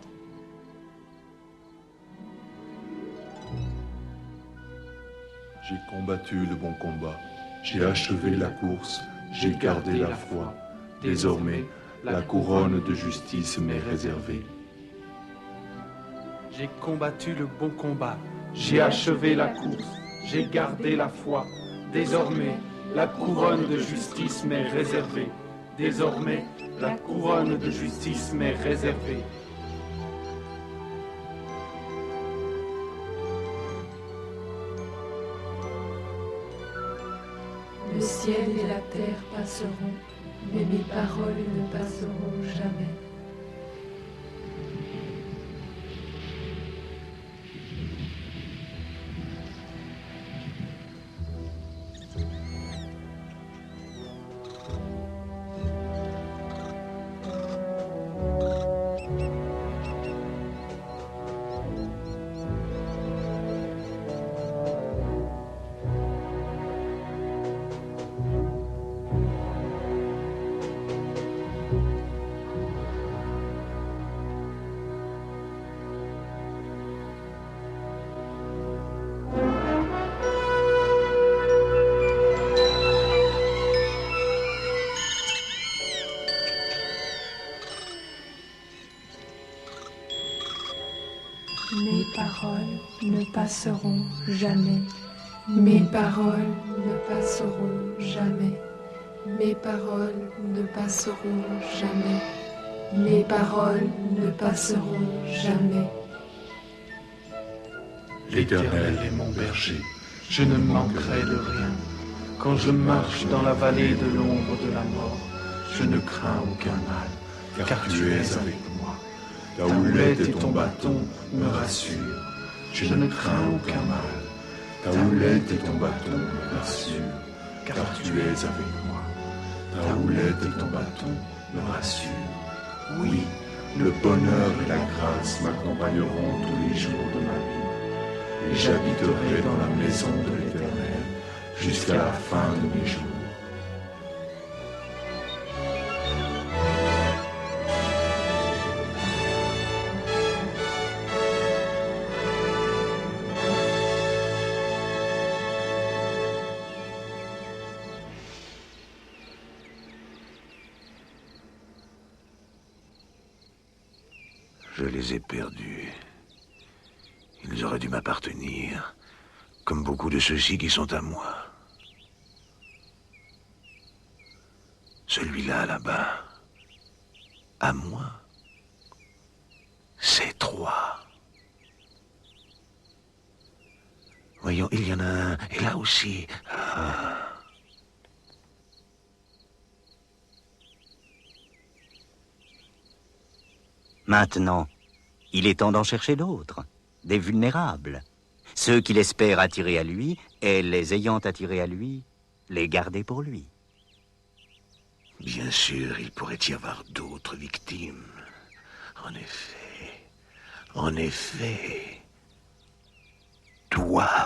J'ai combattu le bon combat, j'ai achevé la course, j'ai gardé la foi. Désormais, la couronne de justice m'est réservée. J'ai combattu le bon combat, j'ai achevé la course, j'ai gardé la foi. Désormais, la couronne de justice m'est réservée. Désormais, la couronne de justice m'est réservée. Le ciel et la terre passeront, mais mes paroles ne passeront jamais. Mes paroles ne passeront jamais. Mes paroles ne passeront jamais. Mes paroles ne passeront jamais. Mes paroles ne passeront jamais. L'Éternel est mon berger. Je ne manquerai de rien. Quand je marche dans la vallée de l'ombre de la mort, Je ne crains aucun mal, car tu es avec moi. Ta houlette et ton bâton me rassurent. Je ne crains aucun mal. Ta houlette et ton bâton me rassurent, car tu es avec moi. Ta houlette et ton bâton me rassurent. Oui, Le bonheur et la grâce m'accompagneront tous les jours de ma vie, et j'habiterai dans la maison de l'Éternel jusqu'à la fin de mes jours. Je les ai perdus. Ils auraient dû m'appartenir, comme beaucoup de ceux-ci qui sont à moi. Celui-là, là-bas, à moi, c'est 3. Voyons, il y en a un, et là aussi. Ah. Maintenant, il est temps d'en chercher d'autres, des vulnérables. Ceux qu'il espère attirer à lui, et les ayant attirés à lui, les garder pour lui. Bien sûr, il pourrait y avoir d'autres victimes. En effet, toi.